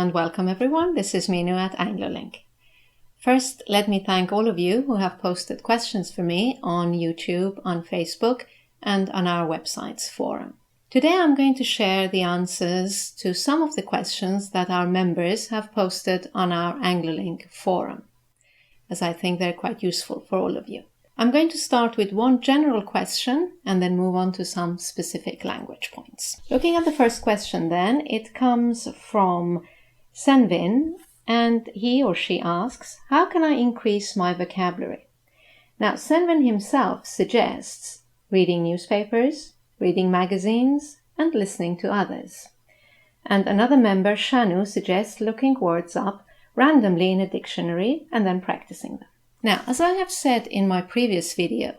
and welcome everyone. This is Minoo at Anglo-Link. First, let me thank all of you who have posted questions for me on YouTube, on Facebook, and on our website's forum. Today I'm going to share the answers to some of the questions that our members have posted on our Anglo-Link forum, as I think they're quite useful for all of you. I'm going to start with one general question and then move on to some specific language points. Looking at the first question then, it comes from Senvin, and he or she asks, how can I increase my vocabulary? Now, Senvin himself suggests reading newspapers, reading magazines, and listening to others. And another member, Shanu, suggests looking words up randomly in a dictionary and then practicing them. Now, as I have said in my previous video,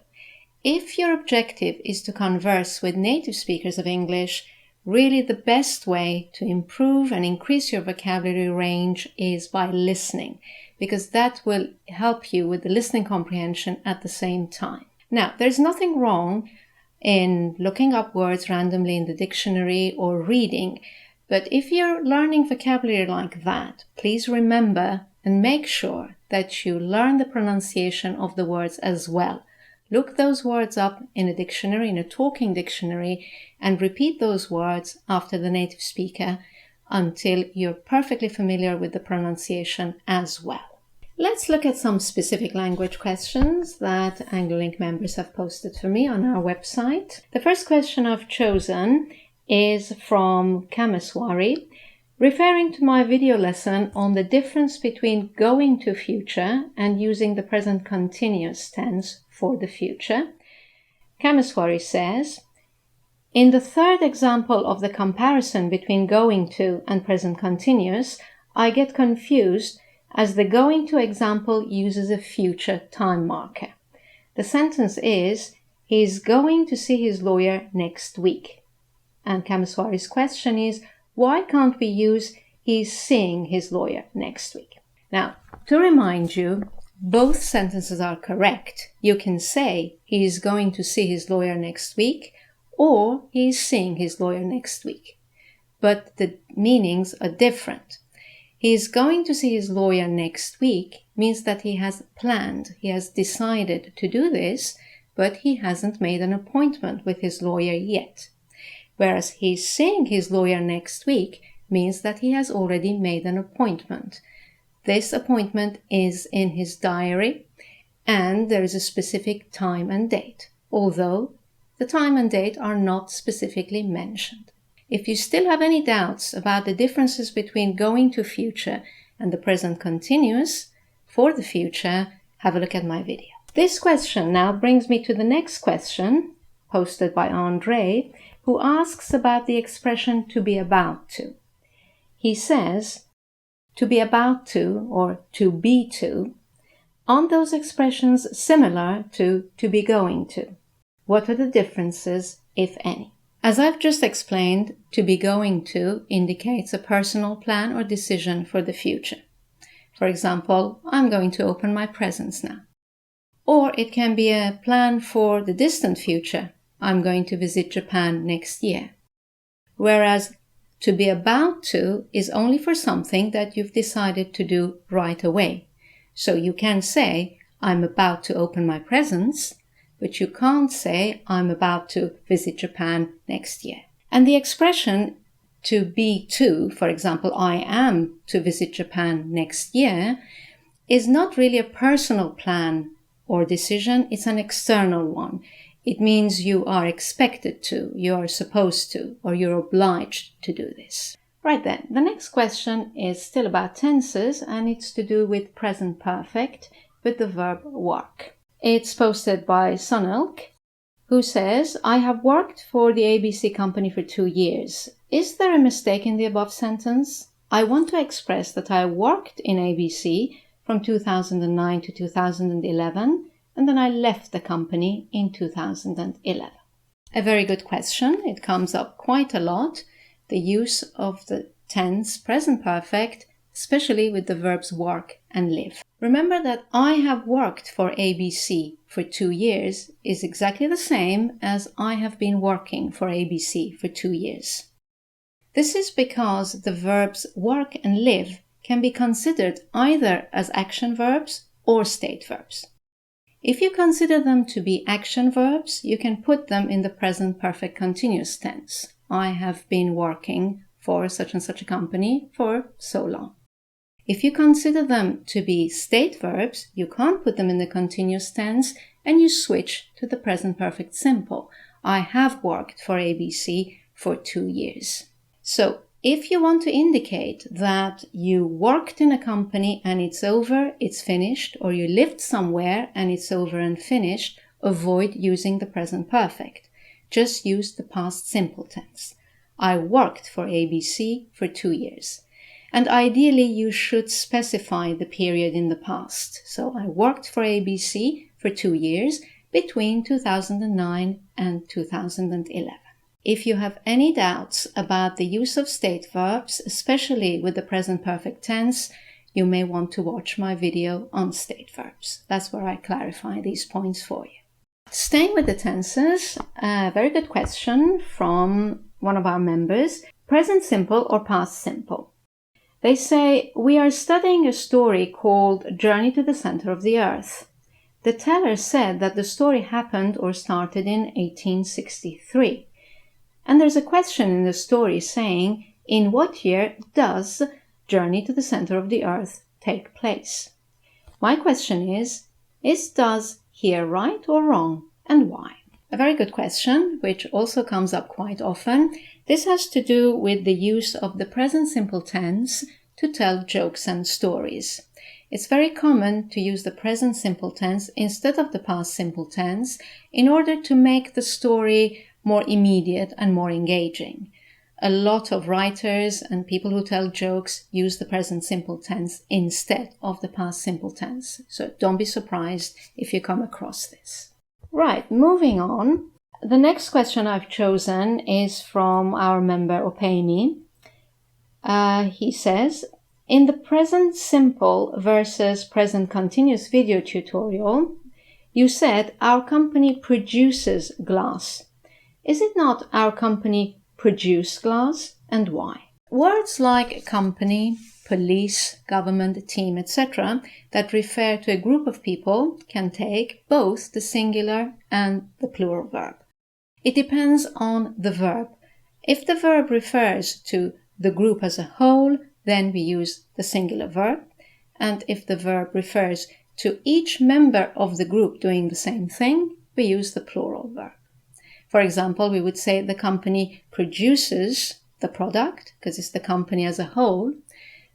if your objective is to converse with native speakers of English, really the best way to improve and increase your vocabulary range is by listening, because that will help you with the listening comprehension at the same time. Now, there's nothing wrong in looking up words randomly in the dictionary or reading, but if you're learning vocabulary like that, please remember and make sure that you learn the pronunciation of the words as well. Look those words up in a dictionary, in a talking dictionary, and repeat those words after the native speaker until you're perfectly familiar with the pronunciation as well. Let's look at some specific language questions that Anglo-Link members have posted for me on our website. The first question I've chosen is from Kameswari, referring to my video lesson on the difference between going to future and using the present continuous tense for the future. Kameswari says, in the third example of the comparison between going to and present continuous, I get confused as the going to example uses a future time marker. The sentence is, he is going to see his lawyer next week. And Kameswari's question is, why can't we use he's seeing his lawyer next week? Now, to remind you, both sentences are correct. You can say he is going to see his lawyer next week or he is seeing his lawyer next week. But the meanings are different. He is going to see his lawyer next week means that he has planned, he has decided to do this, but he hasn't made an appointment with his lawyer yet. Whereas he's seeing his lawyer next week means that he has already made an appointment. This appointment is in his diary and there is a specific time and date, although the time and date are not specifically mentioned. If you still have any doubts about the differences between going to future and the present continuous for the future, have a look at my video. This question now brings me to the next question posted by Andre, who asks about the expression to be about to. He says, to be about to or to be to, aren't those expressions similar to be going to? What are the differences, if any? As I've just explained, to be going to indicates a personal plan or decision for the future. For example, I'm going to open my presents now. Or it can be a plan for the distant future. I'm going to visit Japan next year. Whereas to be about to is only for something that you've decided to do right away. So you can say, I'm about to open my presents, but you can't say, I'm about to visit Japan next year. And the expression to be to, for example, I am to visit Japan next year, is not really a personal plan or decision, it's an external one. It means you are expected to, you are supposed to, or you're obliged to do this. Right then, the next question is still about tenses and it's to do with present perfect with the verb work. It's posted by Sunilk, who says, I have worked for the ABC company for 2 years. Is there a mistake in the above sentence? I want to express that I worked in ABC from 2009 to 2011. And then I left the company in 2011. A very good question. It comes up quite a lot. The use of the tense present perfect, especially with the verbs work and live. Remember that I have worked for ABC for 2 years is exactly the same as I have been working for ABC for 2 years. This is because the verbs work and live can be considered either as action verbs or state verbs. If you consider them to be action verbs, you can put them in the present perfect continuous tense. I have been working for such and such a company for so long. If you consider them to be state verbs, you can't put them in the continuous tense and you switch to the present perfect simple. I have worked for ABC for 2 years. So, if you want to indicate that you worked in a company and it's over, it's finished, or you lived somewhere and it's over and finished, avoid using the present perfect. Just use the past simple tense. I worked for ABC for 2 years. And ideally, you should specify the period in the past. So, I worked for ABC for 2 years between 2009 and 2011. If you have any doubts about the use of state verbs, especially with the present perfect tense, you may want to watch my video on state verbs. That's where I clarify these points for you. Staying with the tenses, a very good question from one of our members, present simple or past simple. They say, we are studying a story called Journey to the Center of the Earth. The teller said that the story happened or started in 1863. And there's a question in the story saying, in what year does Journey to the Center of the Earth take place? My question is does here right or wrong, and why? A very good question, which also comes up quite often. This has to do with the use of the present simple tense to tell jokes and stories. It's very common to use the present simple tense instead of the past simple tense in order to make the story more immediate and more engaging. A lot of writers and people who tell jokes use the present simple tense instead of the past simple tense. So don't be surprised if you come across this. Right, moving on. The next question I've chosen is from our member Opemi. He says, in the present simple versus present continuous video tutorial, you said our company produces glass. Is it not our company produce glass, and why? Words like company, police, government, team, etc. that refer to a group of people can take both the singular and the plural verb. It depends on the verb. If the verb refers to the group as a whole, then we use the singular verb. And if the verb refers to each member of the group doing the same thing, we use the plural verb. For example, we would say the company produces the product, because it's the company as a whole,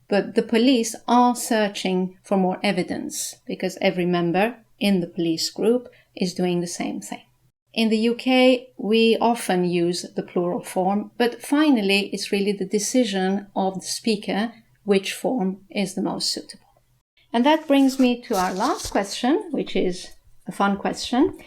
but the police are searching for more evidence, because every member in the police group is doing the same thing. In the UK, we often use the plural form, but finally it's really the decision of the speaker which form is the most suitable. And that brings me to our last question, which is a fun question.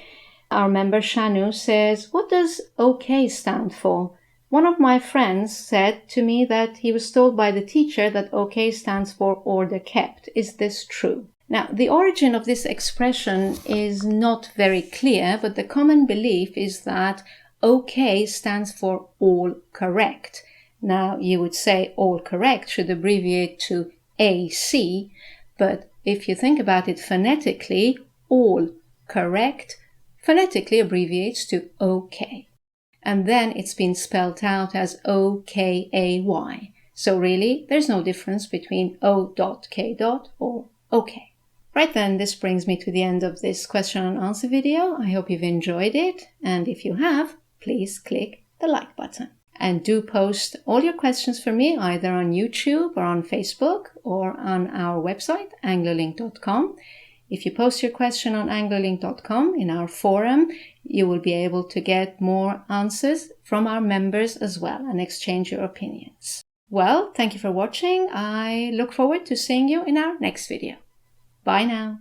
Our member Shanu says, what does OK stand for? One of my friends said to me that he was told by the teacher that OK stands for order kept. Is this true? Now, the origin of this expression is not very clear, but the common belief is that OK stands for all correct. Now, you would say all correct should abbreviate to AC, but if you think about it phonetically, all correct phonetically abbreviates to OK. And then it's been spelled out as OKAY. So really, there's no difference between O.K. or OK. Right then, this brings me to the end of this question and answer video. I hope you've enjoyed it. And if you have, please click the like button. And do post all your questions for me either on YouTube or on Facebook or on our website, Anglo-Link.com. If you post your question on Anglo-Link.com in our forum, you will be able to get more answers from our members as well and exchange your opinions. Well, thank you for watching. I look forward to seeing you in our next video. Bye now.